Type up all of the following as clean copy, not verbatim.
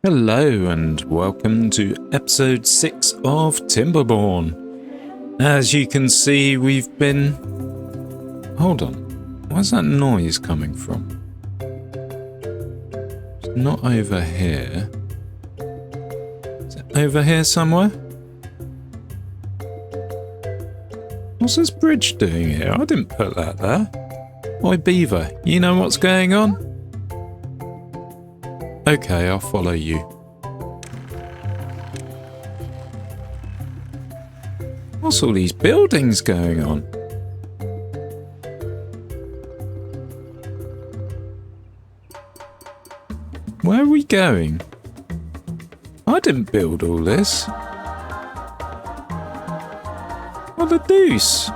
Hello and welcome to episode 6 of Timberborn. As you can see, we've been... Hold on, where's that noise coming from? It's not over here. Is it over here somewhere? What's this bridge doing here? I didn't put that there. Oi Beaver, you know what's going on? Okay, I'll follow you. What's all these buildings going on? Where are we going? I didn't build all this. What the deuce?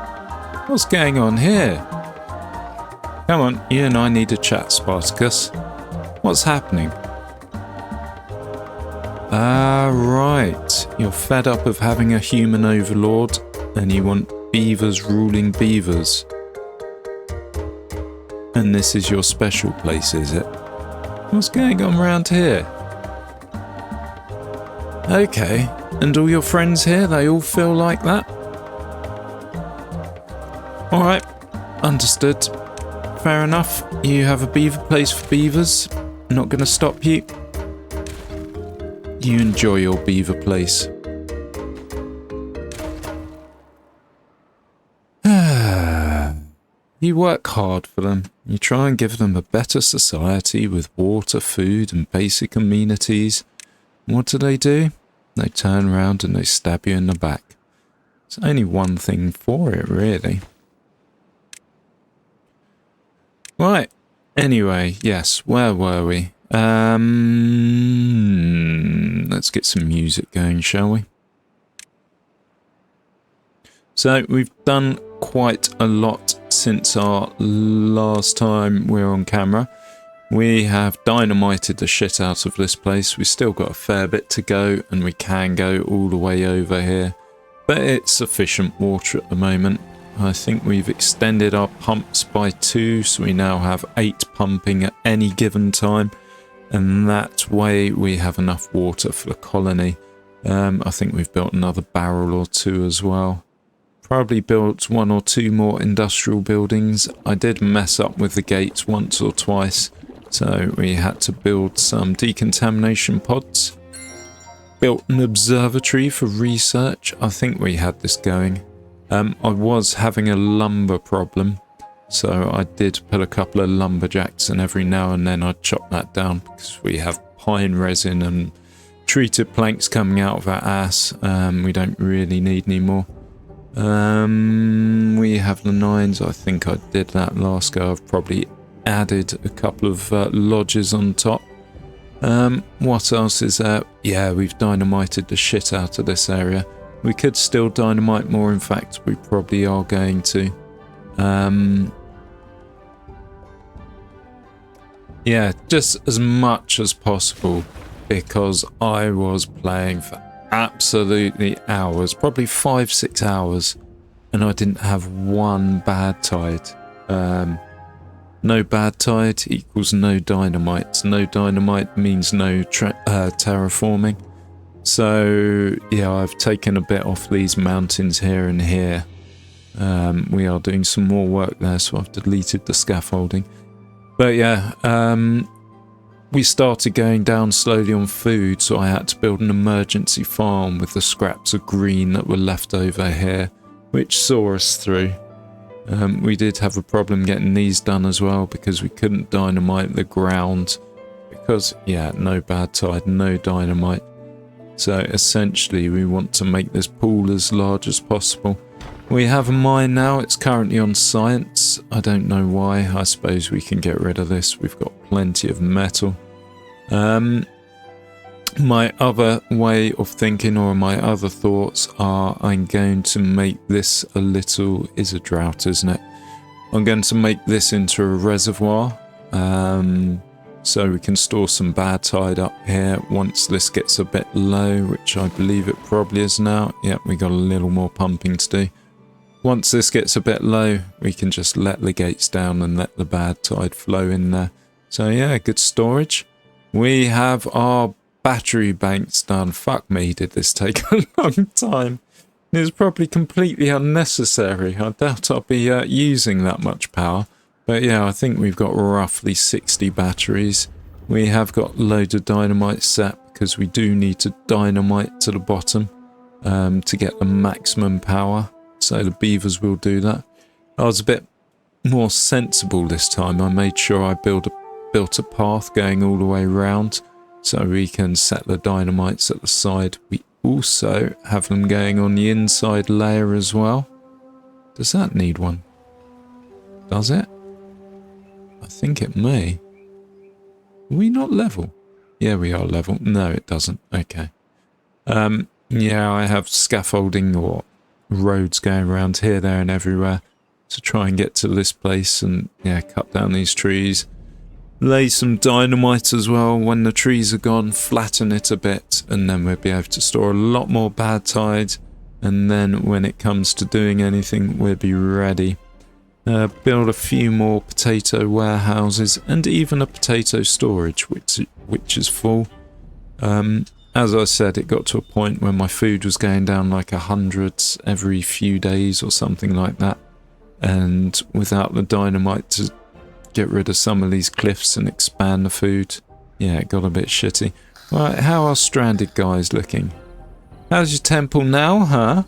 What's going on here? Come on, you and I need to chat, Spartacus. What's happening? Ah, right. You're fed up of having a human overlord and you want beavers ruling beavers. And this is your special place, is it? What's going on around here? Okay, and all your friends here, they all feel like that? Alright, understood. Fair enough. You have a beaver place for beavers. I'm not going to stop you. You enjoy your beaver place. You work hard for them. You try and give them a better society with water, food and basic amenities. What do? They turn around and they stab you in the back. There's only one thing for it, really. Right. Anyway, yes, where were we? Let's get some music going, shall we? So we've done quite a lot since our last time we were on camera. We have dynamited the shit out of this place. We've still got a fair bit to go and we can go all the way over here. But it's sufficient water at the moment. I think we've extended our pumps by 2, so we now have 8 pumping at any given time. And that way we have enough water for the colony. I think we've built another barrel or 2 as well. Probably built 1 or 2 more industrial buildings. I did mess up with the gates once or twice, so we had to build some decontamination pods. Built an observatory for research. I think we had this going. I was having a lumber problem, so I did put a couple of lumberjacks and every now and then I'd chop that down because we have pine resin and treated planks coming out of our ass. We don't really need any more. We have the 9s. I think I did that last go. I've probably added a couple of lodges on top. What else is there? Yeah, we've dynamited the shit out of this area. We could still dynamite more. In fact, we probably are going to. Yeah, just as much as possible because I was playing for absolutely hours, probably 5-6 hours, and I didn't have one bad tide. No bad tide equals no dynamite. No dynamite means no terraforming. So yeah, I've taken a bit off these mountains here and here. We are doing some more work there, so I've deleted the scaffolding. But yeah, we started going down slowly on food, so I had to build an emergency farm with the scraps of green that were left over here, which saw us through. We did have a problem getting these done as well because we couldn't dynamite the ground because, yeah, no bad tide, no dynamite. So essentially we want to make this pool as large as possible. We have a mine now. It's currently on science. I don't know why. I suppose we can get rid of this. We've got plenty of metal. My other way of thinking, or my other thoughts are, I'm going to make this a little... is a drought, isn't it? I'm going to make this into a reservoir. So we can store some bad tide up here once this gets a bit low, which I believe it probably is now. Yep, we got a little more pumping to do. Once this gets a bit low, we can just let the gates down and let the bad tide flow in there. So yeah, good storage. We have our battery banks done. Fuck me, did this take a long time. It was probably completely unnecessary. I doubt I'll be using that much power. But yeah, I think we've got roughly 60 batteries. We have got loads of dynamite set because we do need to dynamite to the bottom to get the maximum power. So the beavers will do that. I was a bit more sensible this time. I made sure I built a path going all the way around so we can set the dynamites at the side. We also have them going on the inside layer as well. Does that need one? Does it? I think it may. Are we not level? Yeah, we are level. No, it doesn't. Okay. Yeah, I have scaffolding or roads going around here, there and everywhere to try and get to this place and, yeah, cut down these trees. Lay some dynamite as well when the trees are gone, flatten it a bit, and then we'll be able to store a lot more bad tide. And then when it comes to doing anything, we'll be ready. Build a few more potato warehouses and even a potato storage, which is full. As I said, it got to a point where my food was going down like 100 every few days or something like that. And without the dynamite to get rid of some of these cliffs and expand the food, yeah, it got a bit shitty. Right, how are stranded guys looking? How's your temple now, huh?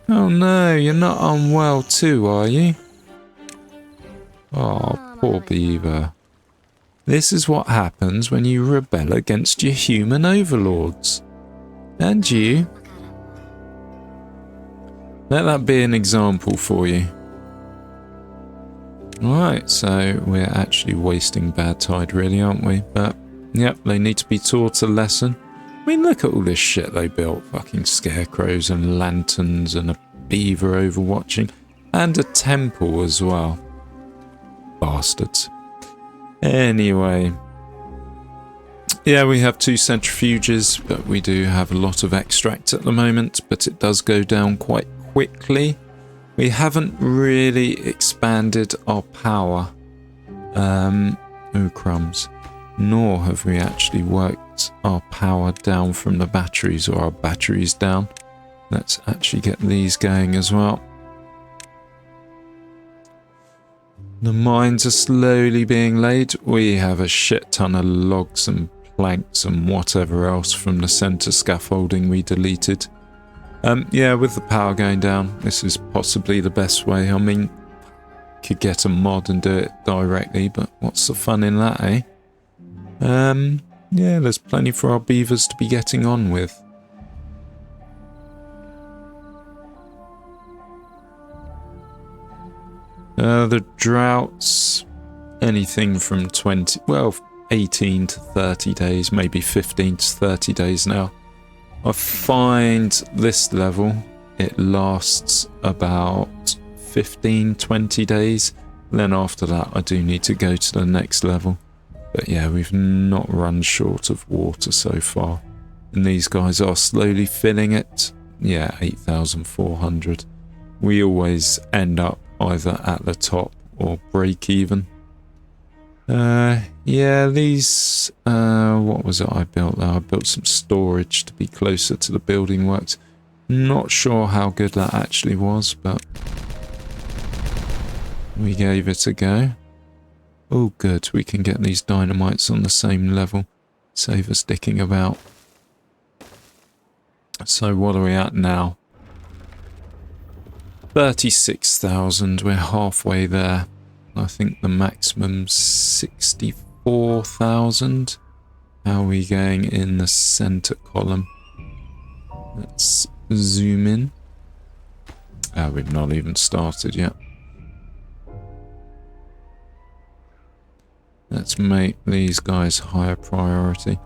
Oh no, you're not unwell too, are you? Oh, poor beaver. This is what happens when you rebel against your human overlords. And you. Let that be an example for you. Right, so we're actually wasting bad tide really, aren't we? But, yep, they need to be taught a lesson. I mean, look at all this shit they built. Fucking scarecrows and lanterns and a beaver overwatching. And a temple as well. Bastards. Anyway. Yeah, we have 2 centrifuges, but we do have a lot of extract at the moment, but it does go down quite quickly. We haven't really expanded our power. Oh crumbs. Nor have we actually worked our power down from the batteries, or our batteries down. Let's actually get these going as well. The mines are slowly being laid. We have a shit ton of logs and planks and whatever else from the center scaffolding we deleted. Yeah, with the power going down, this is possibly the best way. I mean, could get a mod and do it directly, but what's the fun in that, eh? Yeah, there's plenty for our beavers to be getting on with. The droughts, anything from 18 to 30 days, maybe 15 to 30 days now. I find this level, it lasts about 15-20 days. Then after that, I do need to go to the next level. But yeah, we've not run short of water so far. And these guys are slowly filling it. Yeah, 8,400. We always end up either at the top or break even. Yeah, these, what was it I built there? I built some storage to be closer to the building works. Not sure how good that actually was, but we gave it a go. Oh good, we can get these dynamites on the same level. Save us dicking about. So what are we at now? 36,000, we're halfway there. I think the maximum's 64,000. How are we going in the center column? Let's zoom in. Oh, we've not even started yet. Let's make these guys higher priority.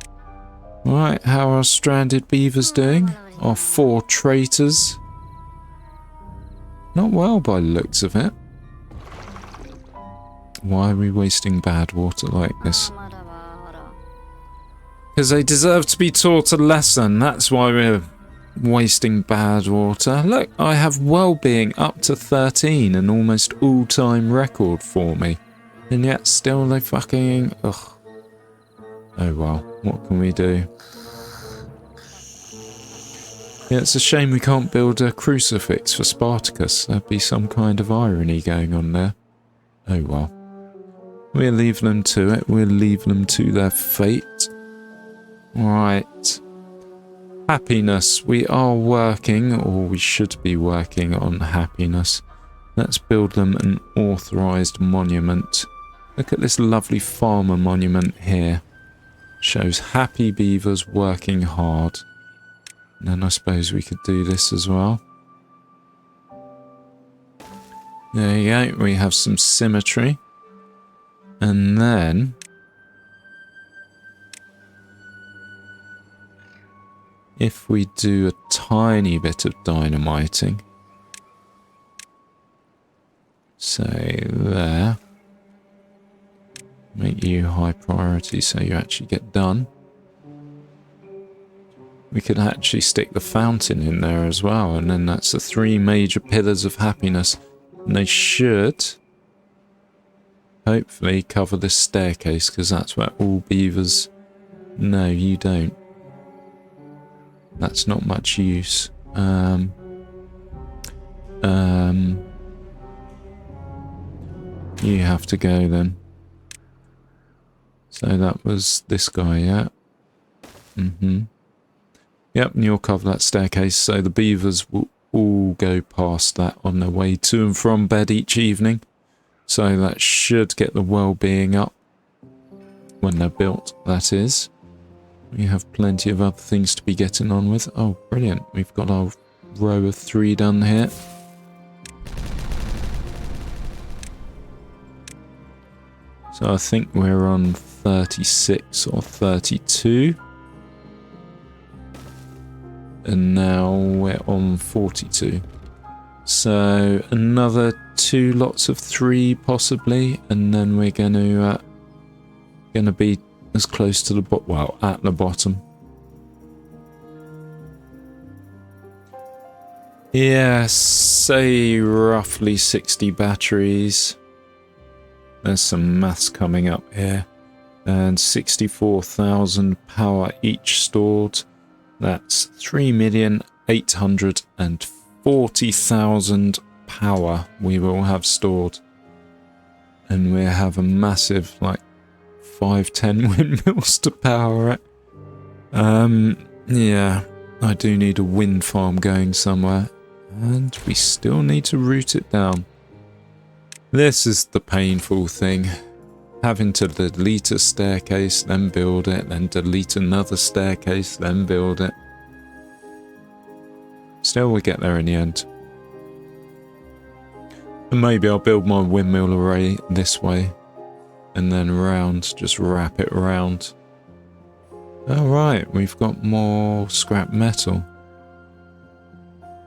Alright, how are our stranded beavers doing? Our 4 traitors. Not well by the looks of it. Why are we wasting bad water like this? Because they deserve to be taught a lesson. That's why we're wasting bad water. Look, I have well-being up to 13, an almost all-time record for me. And yet still they fucking... Ugh. Oh well, what can we do? Yeah, it's a shame we can't build a crucifix for Spartacus. There'd be some kind of irony going on there. Oh well. We'll leave them to it. We'll leave them to their fate. Right. Happiness. We are working, or we should be working on happiness. Let's build them an authorised monument. Look at this lovely farmer monument here. Shows happy beavers working hard. And then I suppose we could do this as well. There you go. We have some symmetry. And then if we do a tiny bit of dynamiting, say there, make you high priority so you actually get done. We could actually stick the fountain in there as well, and then that's the 3 major pillars of happiness. And they should hopefully cover this staircase, because that's where all beavers... No, you don't. That's not much use. You have to go then. So that was this guy, yeah? Yep, and you'll cover that staircase, so the beavers will all go past that on their way to and from bed each evening. So that should get the well-being up when they're built, that is. We have plenty of other things to be getting on with. Oh, brilliant. We've got our row of 3 done here. So I think we're on 36 or 32. And now we're on 42. So another 2 lots of 3 possibly, and then we're gonna be as close to the well, at the bottom. Yeah, say roughly 60 batteries. There's some maths coming up here. And 64,000 power each stored. That's 3,840,000 power we will have stored. And we have a massive, like, 5-10 windmills to power it. Yeah, I do need a wind farm going somewhere. And we still need to root it down. This is the painful thing. Having to delete a staircase, then build it, then delete another staircase, then build it. Still, we get there in the end. And maybe I'll build my windmill array this way. And then round, just wrap it around. Alright, we've got more scrap metal.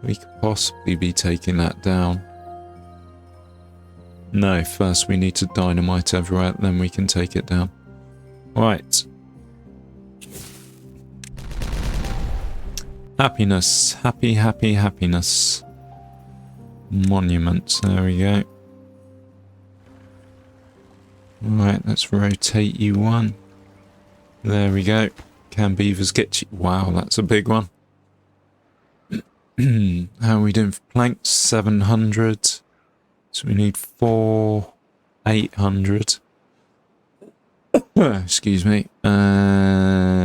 We could possibly be taking that down. No, first we need to dynamite everywhere, then we can take it down. Right. Happiness. Happy, happy, happiness. Monument. There we go. Right, let's rotate you 1. There we go. Can beavers get you? Wow, that's a big one. How are we doing for planks? 700. So we need 4, 800. Excuse me.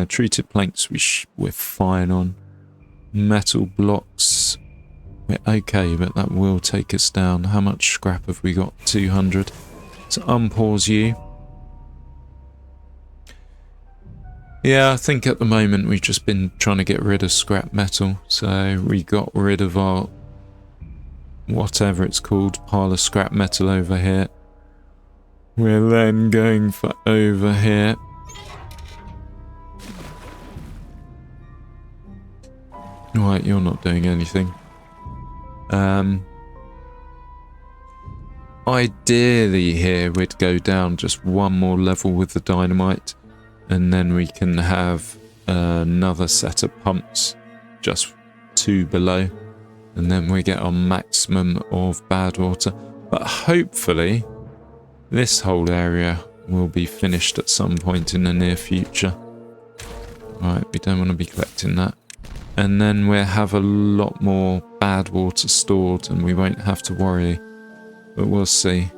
Treated planks we're fine on. Metal blocks. We're okay, but that will take us down. How much scrap have we got? 200. So unpause you. Yeah, I think at the moment we've just been trying to get rid of scrap metal. So we got rid of our, whatever it's called, pile of scrap metal over here. We're then going for over here. Right, you're not doing anything. Ideally here we'd go down just 1 more level with the dynamite, and then we can have another set of pumps just 2 below, and then we get our maximum of bad water. But hopefully this whole area will be finished at some point in the near future. Right, we don't want to be collecting that. And then we'll have a lot more bad water stored and we won't have to worry. But we'll see.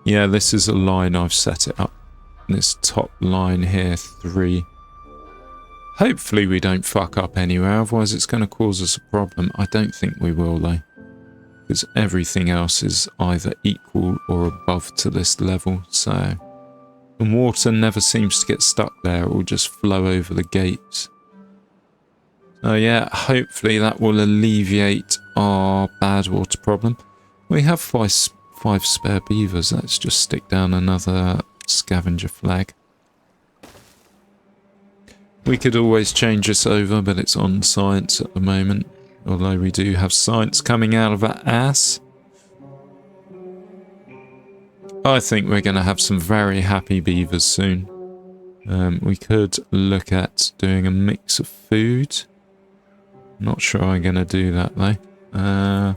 Yeah, this is a line I've set it up. This top line here, 3. Hopefully we don't fuck up anywhere, otherwise it's going to cause us a problem. I don't think we will though. Because everything else is either equal or above to this level, so... And water never seems to get stuck there, it will just flow over the gates. So yeah, hopefully that will alleviate our bad water problem. We have 5 spare beavers, let's just stick down another scavenger flag. We could always change this over, but it's on science at the moment. Although we do have science coming out of our ass. I think we're going to have some very happy beavers soon. We could look at doing a mix of food. Not sure I'm going to do that though.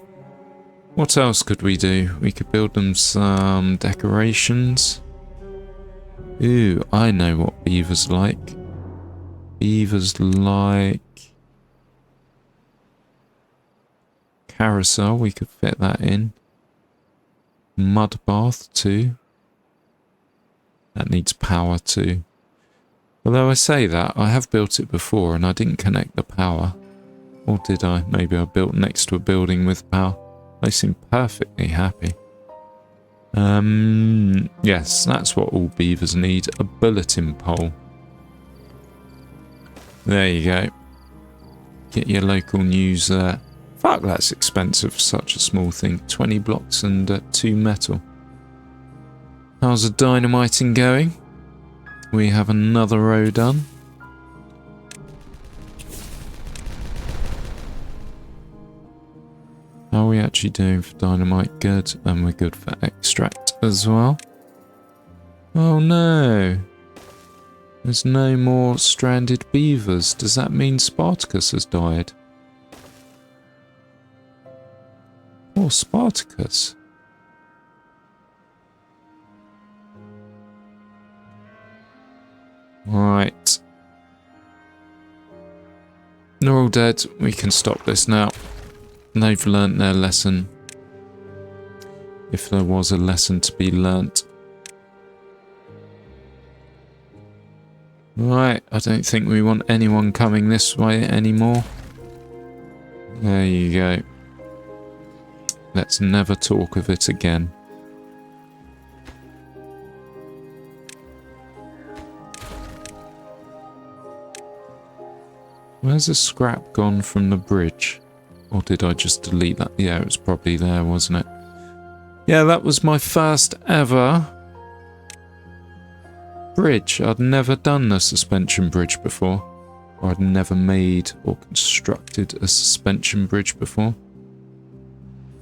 What else could we do? We could build them some decorations. Ooh, I know what beavers like. Beavers like carousel, we could fit that in. Mud bath too. That needs power too. Although I say that, I have built it before and I didn't connect the power. Or did I? Maybe I built next to a building with power. They seem perfectly happy. Yes, that's what all beavers need. A bulletin pole. There you go. Get your local news there. Fuck, that's expensive for such a small thing. 20 blocks and 2 metal. How's the dynamiting going? We have another row done. How are we actually doing for dynamite? Good. And we're good for extract as well. Oh no. There's no more stranded beavers. Does that mean Spartacus has died? Poor Spartacus. Right. They're all dead. We can stop this now. They've learnt their lesson. If there was a lesson to be learnt. Right, I don't think we want anyone coming this way anymore. There you go. Let's never talk of it again. Where's the scrap gone from the bridge? Or did I just delete that? Yeah, it was probably there, wasn't it? Yeah, that was my first ever bridge. I'd never done a suspension bridge before. Or I'd never made or constructed a suspension bridge before.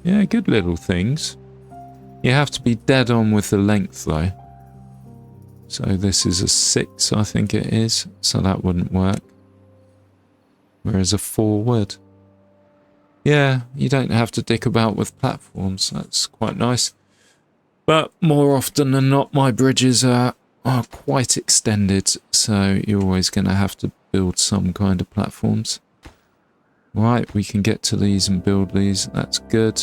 Yeah, good little things. You have to be dead on with the length though. So this is a 6, I think it is. So that wouldn't work. Whereas a 4 would. Yeah, you don't have to dick about with platforms. That's quite nice. But more often than not, my bridges are quite extended. So you're always going to have to build some kind of platforms. Right, we can get to these and build these. That's good.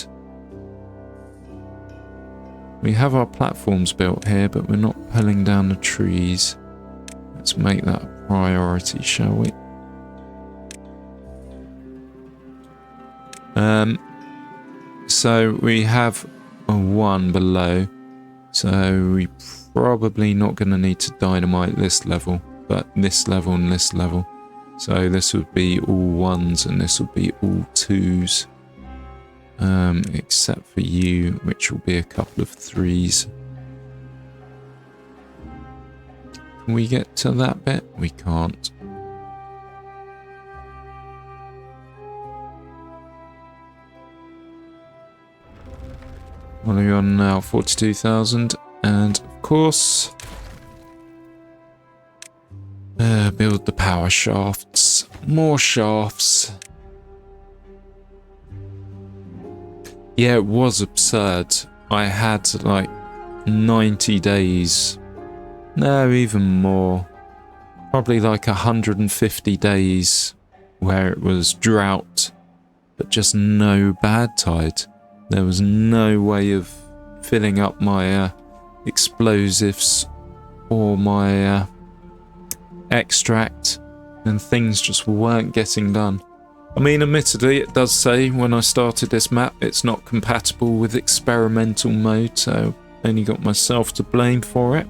We have our platforms built here, but we're not pulling down the trees. Let's make that a priority, shall we? So we have a 1 below. So we probably not going to need to dynamite this level, but this level and this level. So this would be all 1s and this would be all 2s. Except for you, which will be a couple of 3s. Can we get to that bit? We can't. What are we on now? 42,000. And of course, build the power shafts. More shafts. Yeah, it was absurd I had like 90 days, no, even more, probably like 150 days where it was drought, but just no bad tide. There was no way of filling up my explosives or my extract, and things just weren't getting done. I mean, admittedly, it does say when I started this map it's not compatible with experimental mode, so I only got myself to blame for it.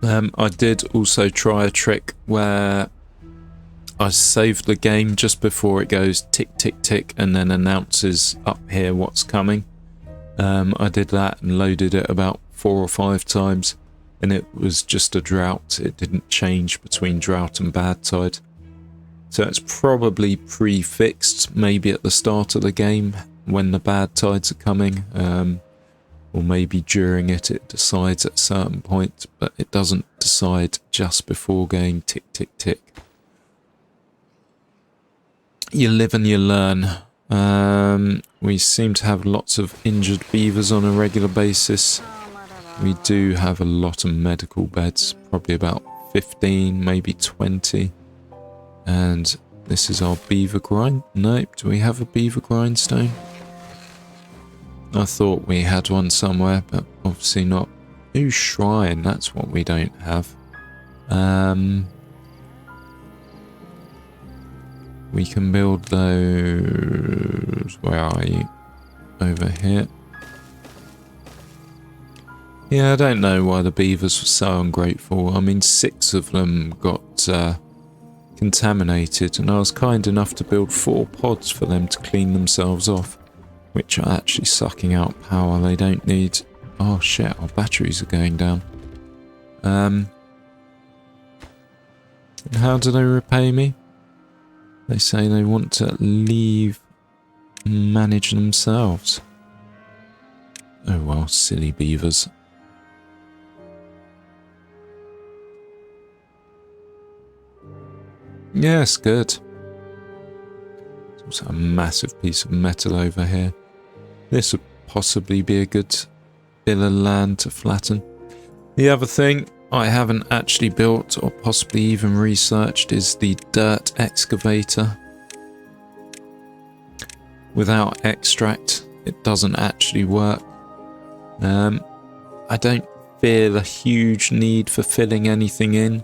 I did also try a trick where I saved the game just before it goes tick tick tick and then announces up here what's coming. I did that and loaded it about 4 or 5 times, and it was just a drought. It didn't change between drought and bad tide. So it's probably pre-fixed, maybe at the start of the game when the bad tides are coming, or maybe during it decides at a certain point, but it doesn't decide just before going tick tick tick. You live and you learn. We seem to have lots of injured beavers on a regular basis. We do have a lot of medical beds, probably about 15, maybe 20. And this is our beaver grind. Nope, do we have a beaver grindstone? I thought we had one somewhere, but obviously not. Ooh, shrine, that's what we don't have. We can build those. Where are you? Over here. Yeah, I don't know why the beavers were so ungrateful. I mean, 6 of them got contaminated, and I was kind enough to build 4 pods for them to clean themselves off, which are actually sucking out power. They don't need... Oh shit, our batteries are going down. And how do they repay me? They say they want to leave and manage themselves. Oh well, silly beavers. Yes, good. There's also a massive piece of metal over here. This would possibly be a good bit of land to flatten. The other thing I haven't actually built or possibly even researched is the dirt excavator. Without extract, it doesn't actually work. I don't feel a huge need for filling anything in.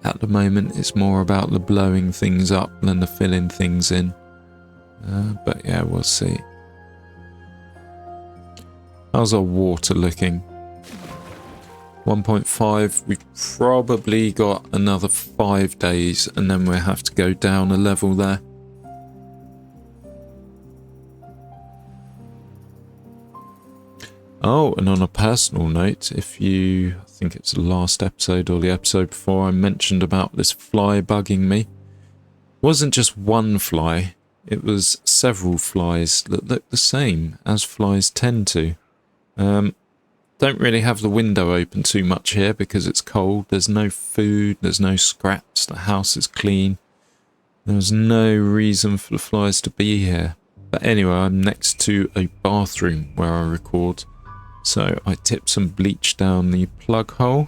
At the moment, it's more about the blowing things up than the filling things in. But yeah, we'll see. How's our water looking? 1.5. We've probably got another 5 days, and then we'll have to go down a level there. Oh, and on a personal note, if you, I think it's the last episode or the episode before, I mentioned about this fly bugging me. It wasn't just one fly, it was several flies that look the same, as flies tend to. Don't really have the window open too much here because it's cold. There's no food, there's no scraps, the house is clean. There's no reason for the flies to be here. But anyway, I'm next to a bathroom where I record. So I tipped some bleach down the plug hole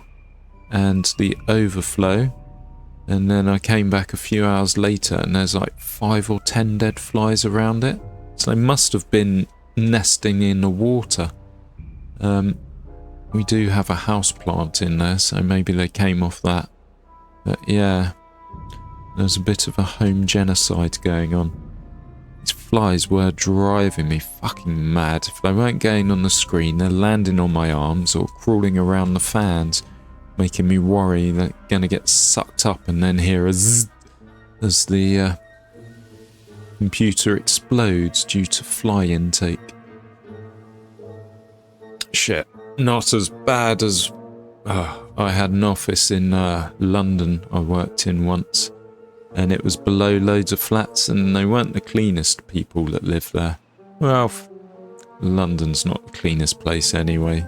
and the overflow. And then I came back a few hours later and there's like 5 or 10 dead flies around it. So they must have been nesting in the water. We do have a house plant in there, so maybe they came off that. But yeah, there's a bit of a home genocide going on. These flies were driving me fucking mad. If they weren't going on the screen, they're landing on my arms or crawling around the fans, making me worry they're going to get sucked up and then hear a zzz as the computer explodes due to fly intake. Shit. Not as bad as... I had an office in London I worked in once, and it was below loads of flats, and they weren't the cleanest people that lived there. Well, London's not the cleanest place anyway.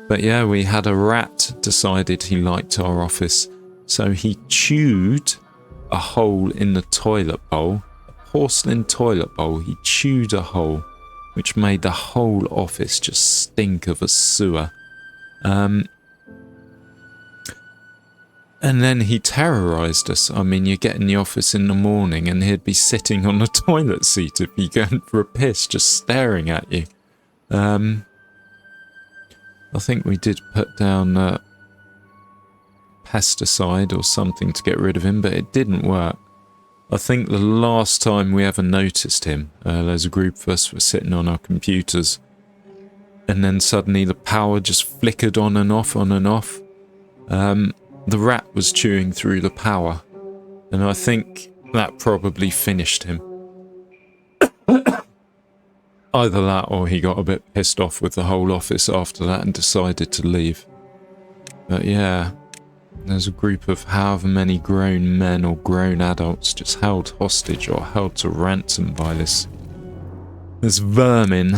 But yeah, we had a rat decided he liked our office, so he chewed a hole in the toilet bowl, porcelain toilet bowl. He chewed a hole, which made the whole office just stink of a sewer. And then he terrorised us. I mean, you get in the office in the morning and he'd be sitting on the toilet seat if you're going for a piss, just staring at you. I think we did put down pesticide or something to get rid of him, but it didn't work. I think the last time we ever noticed him, there's a group of us were sitting on our computers, and then suddenly the power just flickered on and off, on and off. The rat was chewing through the power, and I think that probably finished him. Either that or he got a bit pissed off with the whole office after that and decided to leave. But yeah, there's a group of however many grown men or grown adults just held hostage or held to ransom by this vermin.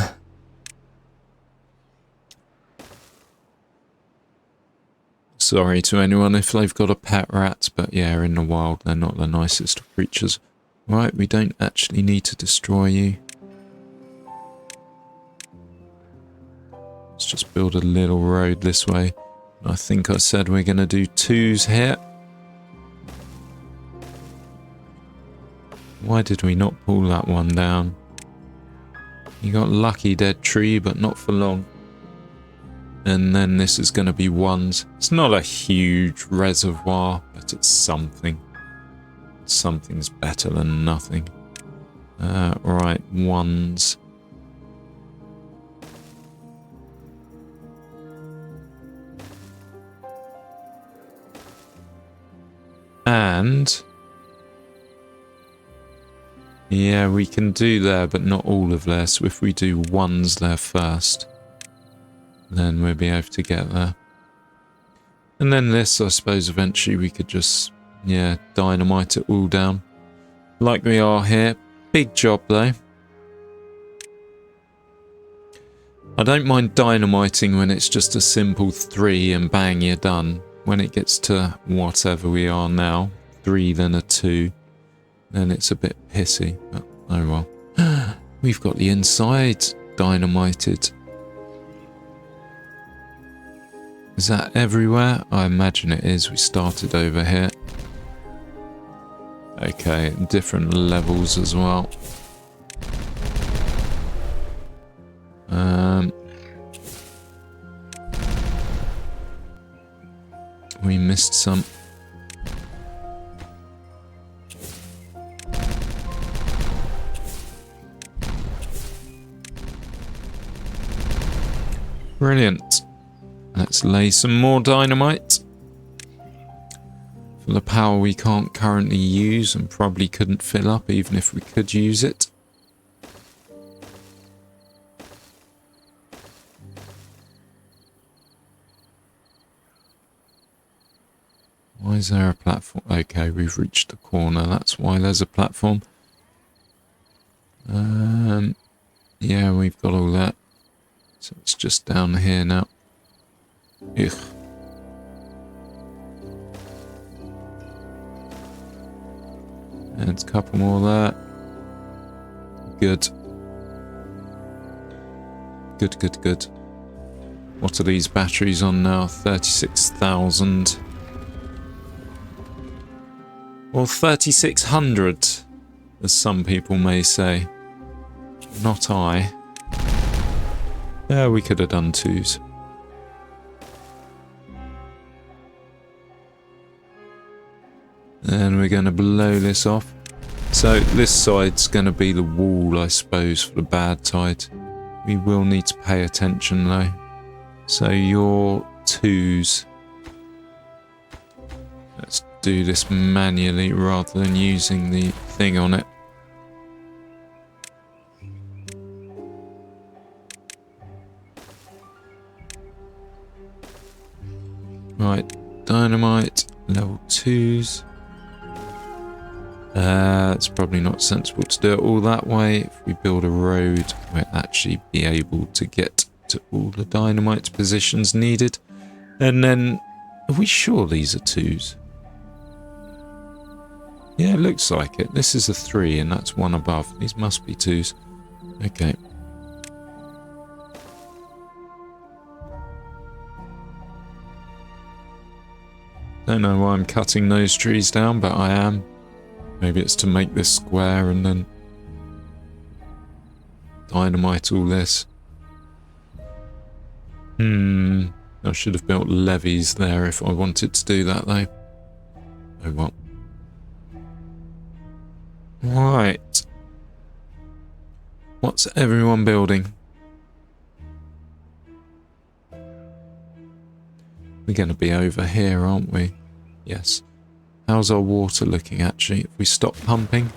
Sorry to anyone if they've got a pet rat, but yeah, in the wild they're not the nicest of creatures. Right, we don't actually need to destroy you. Let's just build a little road this way. I think I said we're going to do 2s here. Why did we not pull that one down? You got lucky, dead tree, but not for long. And then this is going to be 1s. It's not a huge reservoir, but it's something. Something's better than nothing. Right, 1s. And yeah, we can do there, but not all of there. So if we do 1s there first, then we'll be able to get there. And then this, I suppose eventually we could just, yeah, dynamite it all down. Like we are here. Big job though. I don't mind dynamiting when it's just a simple 3 and bang, you're done. When it gets to whatever we are now, 3 then a 2, then it's a bit pissy, but oh well. We've got the inside dynamited. Is that everywhere? I imagine it is. We started over here. Okay, different levels as well. We missed some. Brilliant. Let's lay some more dynamite. For the power we can't currently use and probably couldn't fill up even if we could use it. Why is there a platform? Okay, we've reached the corner. That's why there's a platform. Yeah, we've got all that. So it's just down here now. Ugh. And a couple more there. Good. Good, good, good. What are these batteries on now? 36,000. Or 3,600, as some people may say. Not I. Yeah, we could have done 2s. And we're going to blow this off. So this side's going to be the wall, I suppose, for the bad tide. We will need to pay attention though. So your 2s. Let's do this manually rather than using the thing on it. Right, dynamite, level 2s. It's probably not sensible to do it all that way. If we build a road, we'll actually be able to get to all the dynamite positions needed. And then, are we sure these are 2s? Yeah, it looks like it. This is a 3 and that's one above. These must be 2s. Okay. Don't know why I'm cutting those trees down, but I am. Maybe it's to make this square and then dynamite all this. I should have built levees there if I wanted to do that though. Oh well. Right. What's everyone building? We're going to be over here, aren't we? Yes. How's our water looking actually? If we stop pumping?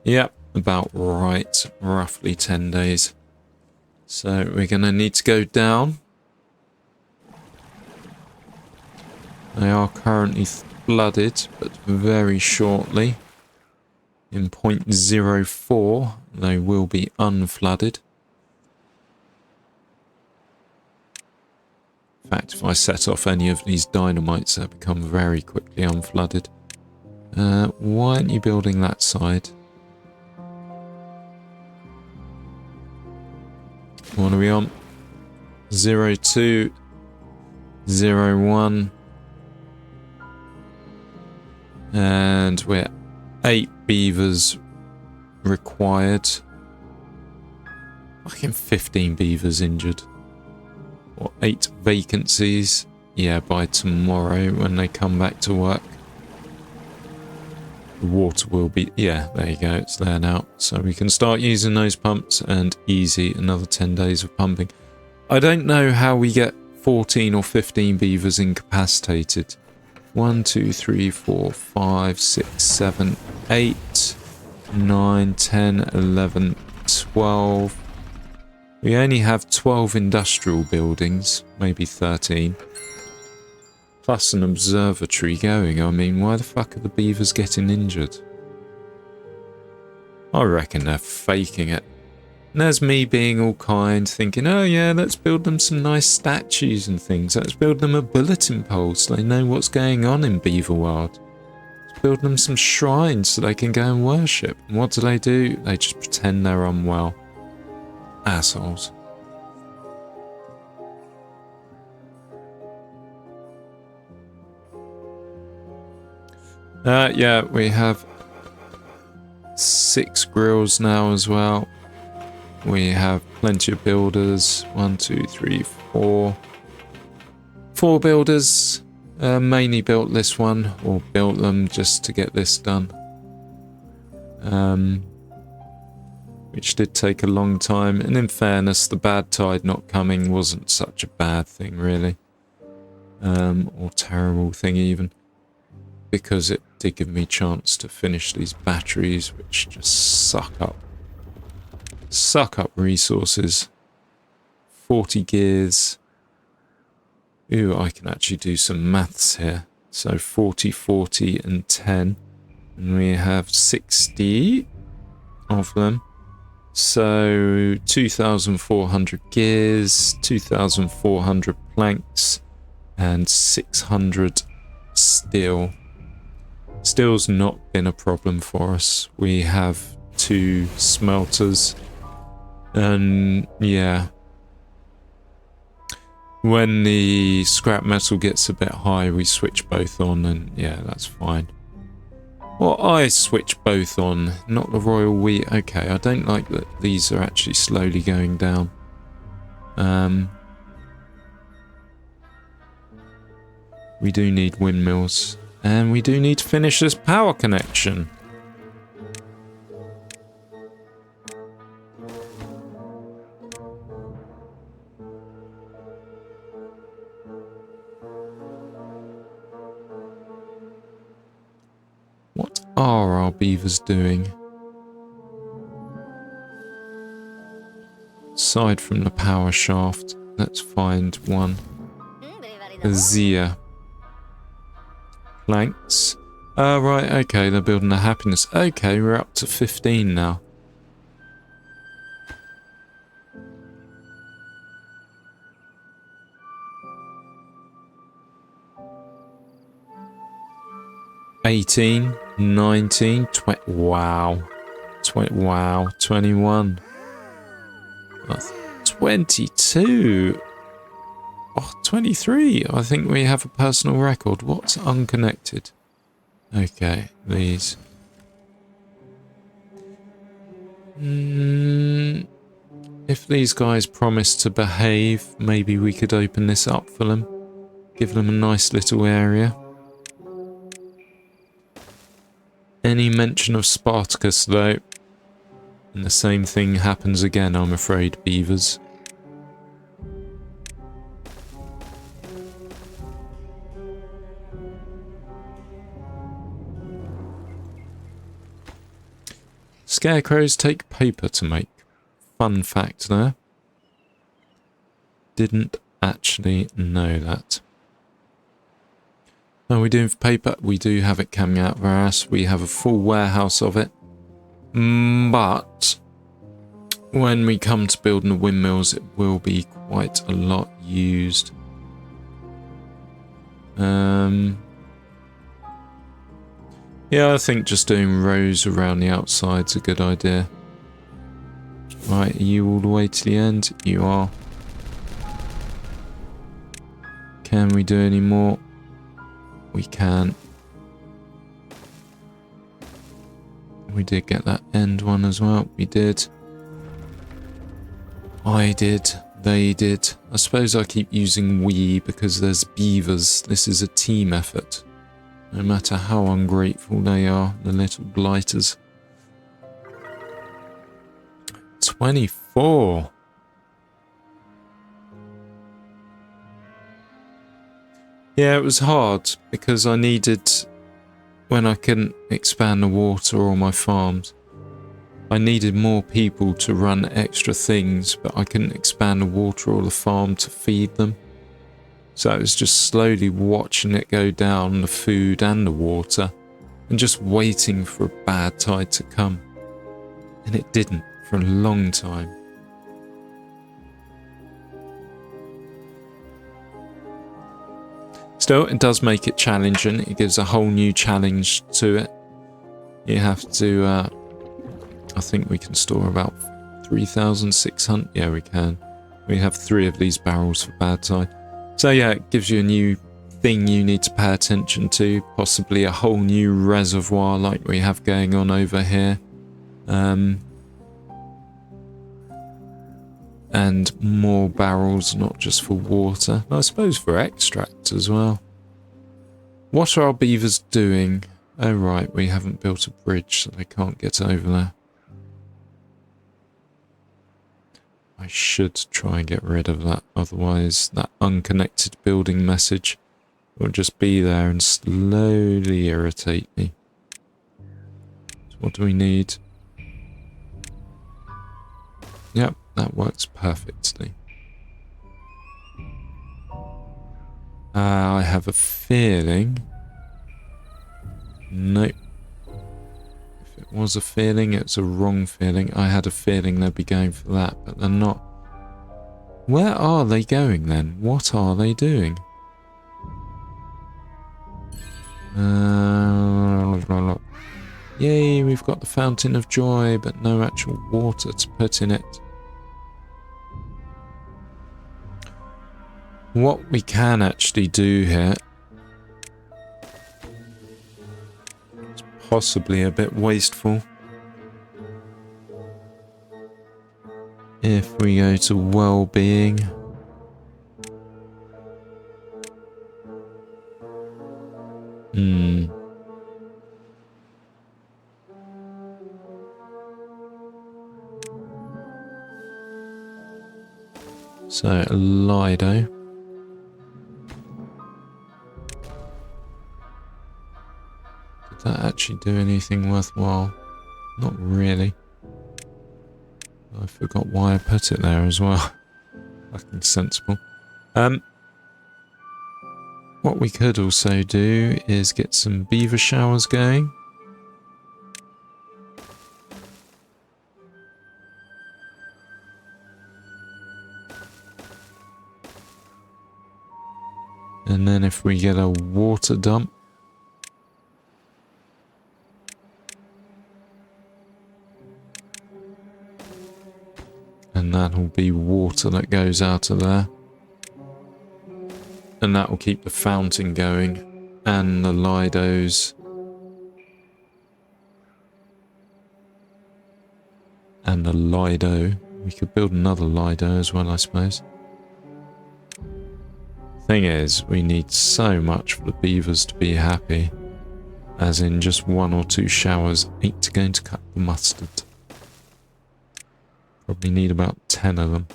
Yep, about right. Roughly 10 days. So we're going to need to go down. They are currently flooded, but very shortly. In 0.04, they will be unflooded. In fact, if I set off any of these dynamites, they'll become very quickly unflooded. Why aren't you building that side? What are we on? 02, 01. And we're 8 beavers required. Fucking 15 beavers injured. Or 8 vacancies. Yeah, by tomorrow when they come back to work. The water will be... Yeah, there you go. It's there now. So we can start using those pumps and easy another 10 days of pumping. I don't know how we get 14 or 15 beavers incapacitated. 1, 2, 3, 4, 5, 6, 7, 8, 9, 10, 11, 12. We only have 12 industrial buildings, maybe 13. Plus an observatory going. I mean, why the fuck are the beavers getting injured? I reckon they're faking it. And there's me being all kind, thinking, oh yeah, let's build them some nice statues and things. Let's build them a bulletin pole so they know what's going on in Beaver World. Let's build them some shrines so they can go and worship. And what do? They just pretend they're unwell. Assholes. Yeah, we have 6 grills now as well. We have plenty of builders. 1, 2, 3, 4. 4 builders. Mainly built this one, or built them just to get this done. Which did take a long time. And in fairness, the bad tide not coming wasn't such a bad thing, really. Or terrible thing, even. Because it did give me a chance to finish these batteries, which just suck up resources. 40 gears. Ooh, I can actually do some maths here. So 40, 40 and 10. And we have 60 of them. So 2,400 gears, 2,400 planks, and 600 steel. Steel's not been a problem for us. We have 2 smelters. And yeah, when the scrap metal gets a bit high, we switch both on, and yeah, that's fine. Well, I switch both on, not the royal wheat. Okay, I don't like that these are actually slowly going down. We do need windmills, and we do need to finish this power connection. What are our beavers doing? Aside from the power shaft, let's find one. Zia. Planks. Oh, right, okay, they're building a happiness. Okay, we're up to 15 now. $18. 19, 20, wow. 21. 22. Oh, 23. I think we have a personal record. What's unconnected? Okay, these. If these guys promise to behave, maybe we could open this up for them. Give them a nice little area. Any mention of Spartacus, though, and the same thing happens again, I'm afraid, beavers. Scarecrows take paper to make. Fun fact there. Didn't actually know that. How are we doing for paper? We do have it coming out of our ass. We have a full warehouse of it. But when we come to building the windmills, it will be quite a lot used. Yeah, I think just doing rows around the outside's a good idea. Right, are you all the way to the end? You are. Can we do any more? We can. We did get that end one as well. We did. I did. They did. I suppose I keep using we because there's beavers. This is a team effort. No matter how ungrateful they are, the little blighters. 24. Yeah, it was hard because I needed, when I couldn't expand the water or my farms, I needed more people to run extra things, but I couldn't expand the water or the farm to feed them. So it was just slowly watching it go down, the food and the water, and just waiting for a bad tide to come. And it didn't for a long time. Still, it does make it challenging. It gives a whole new challenge to it. You have to, I think we can store about 3,600. Yeah, we can. We have 3 of these barrels for bad tide. So yeah, it gives you a new thing you need to pay attention to, possibly a whole new reservoir like we have going on over here. And more barrels, not just for water, I suppose for extract as well. What are our beavers doing? Oh right, we haven't built a bridge so they can't get over there. I should try and get rid of that, otherwise that unconnected building message will just be there and slowly irritate me. So what do we need? Yep, that works perfectly. I have a feeling... Nope. If it was a feeling, it's a wrong feeling. I had a feeling they'd be going for that, but they're not. Where are they going then? What are they doing? Yay, we've got the Fountain of Joy, but no actual water to put in it. What we can actually do here is possibly a bit wasteful. If we go to well-being, so Lido. Did that actually do anything worthwhile? Not really. I forgot why I put it there as well. Fucking sensible. What we could also do is get some beaver showers going. And then if we get a water dump, That'll be water that goes out of there. And that will keep the fountain going. And the Lidos. And the Lido. We could build another Lido as well, I suppose. Thing is, we need so much for the beavers to be happy. As in just 1 or 2 showers ain't going to cut the mustard. Probably need about 10 of them.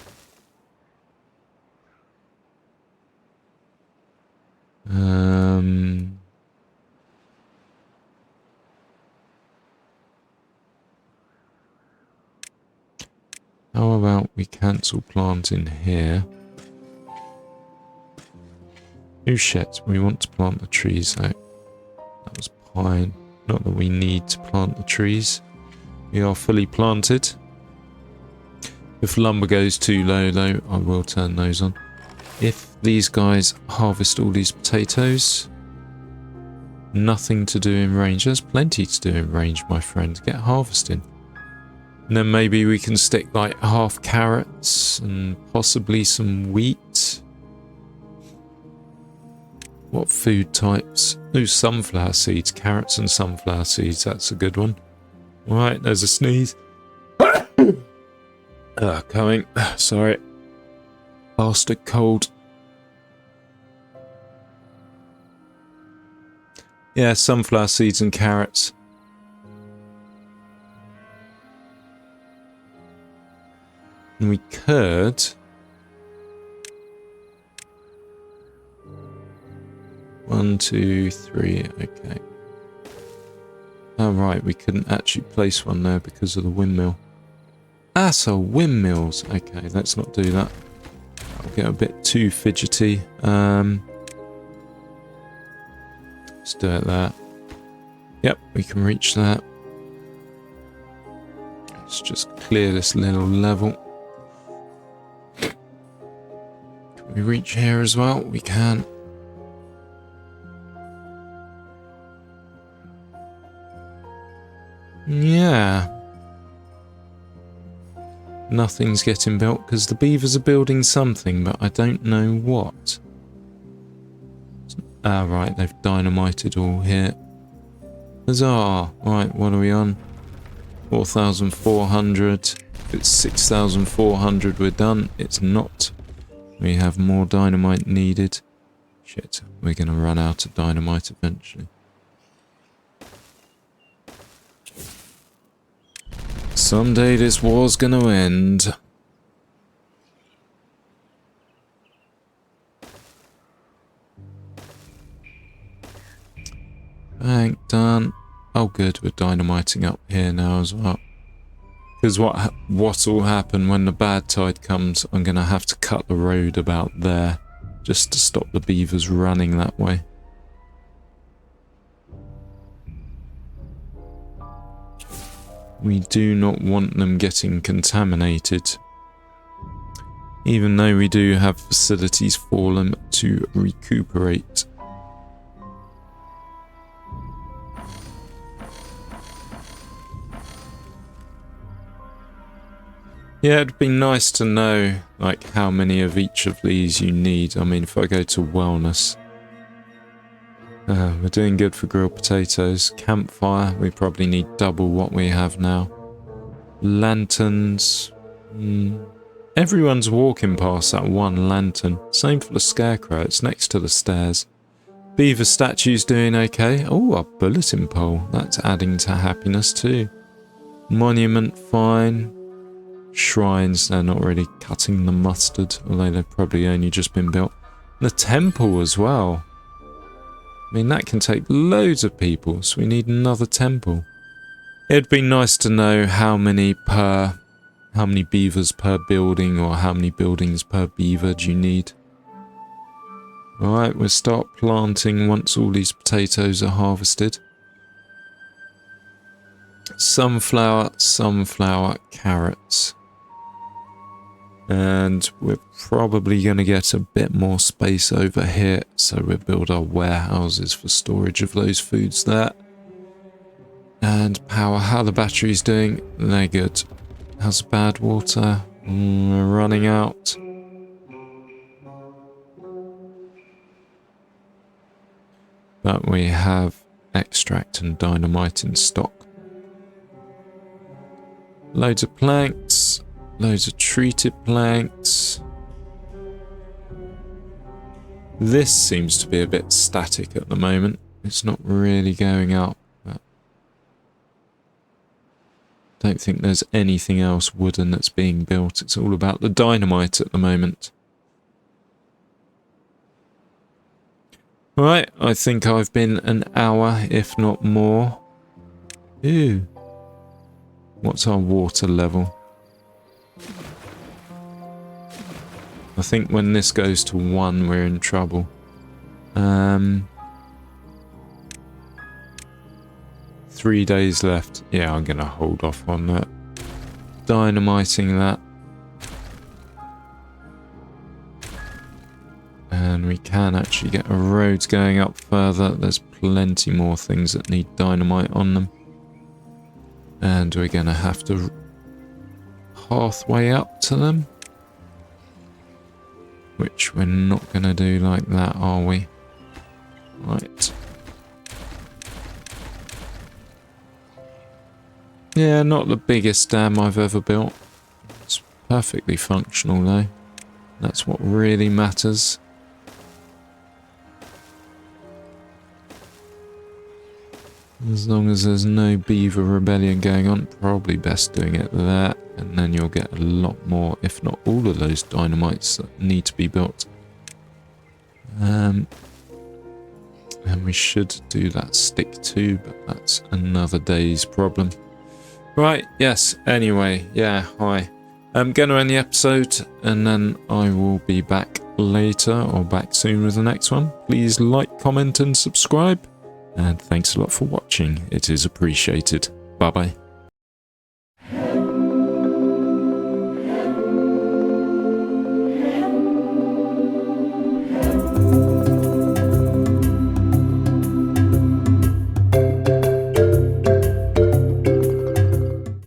How about we cancel planting here? Oh shit, we want to plant the trees though. That was pine. Not that we need to plant the trees. We are fully planted. If lumber goes too low though, I will turn those on. If these guys harvest all these potatoes, nothing to do in range. There's plenty to do in range, my friend. Get harvesting. And then maybe we can stick like half carrots and possibly some wheat. What food types? Ooh, sunflower seeds. Carrots and sunflower seeds. That's a good one. Alright, there's a sneeze. Coming. Sorry. Bastard cold. Yeah, sunflower seeds and carrots. And we could... One, two, three, okay. Oh right, we couldn't actually place one there because of the windmill. Ah, so windmills. Okay, let's not do that. I'll get a bit too fidgety. Let's do it there. Yep, we can reach that. Let's just clear this little level. Can we reach here as well? We can. Yeah. Nothing's getting built because the beavers are building something, but I don't know what. Ah, right, they've dynamited all here. Huzzah! Right, what are we on? 4,400. If it's 6,400, we're done. It's not. We have more dynamite needed. Shit, we're going to run out of dynamite eventually. Someday this war's going to end. Bank done. Oh good, we're dynamiting up here now as well. Because what'll happen when the bad tide comes, I'm going to have to cut the road about there. Just to stop the beavers running that way. We do not want them getting contaminated. Even though we do have facilities for them to recuperate. Yeah, it'd be nice to know like how many of each of these you need. I mean, if I go to wellness, we're doing good for grilled potatoes. Campfire, we probably need double what we have now. Lanterns. Everyone's walking past that one lantern. Same for the scarecrow, it's next to the stairs. Beaver statue's doing okay. Oh, a bulletin pole. That's adding to happiness too. Monument, fine. Shrines, they're not really cutting the mustard, although they've probably only just been built. The temple as well. I mean, that can take loads of people, so we need another temple. It'd be nice to know how many beavers per building, or how many buildings per beaver do you need. Alright, we'll start planting once all these potatoes are harvested. Sunflower, carrots. And we're probably going to get a bit more space over here, so we'll build our warehouses for storage of those foods there. And power, how the battery's doing? They're good. How's bad water? We're running out. But we have extract and dynamite in stock. Loads of planks, loads of treated planks. This seems to be a bit static at the moment. It's not really going up. But don't think there's anything else wooden that's being built. It's all about the dynamite at the moment. Right, I think I've been an hour, if not more. Ooh. What's our water level? I think when this goes to 1, we're in trouble. 3 days left. Yeah, I'm going to hold off on that. Dynamiting that. And we can actually get a road going up further. There's plenty more things that need dynamite on them. And we're going to have to pathway up to them. Which we're not going to do like that, are we? Right. Yeah, not the biggest dam I've ever built. It's perfectly functional though. That's what really matters. As long as there's no beaver rebellion going on, probably best doing it there, and then you'll get a lot more, if not all of those dynamites that need to be built. And we should do that stick too, but that's another day's problem. Right, yes, anyway, yeah, hi. I'm going to end the episode, and then I will be back later, or back soon with the next one. Please like, comment, and subscribe. And thanks a lot for watching. It is appreciated. Bye bye.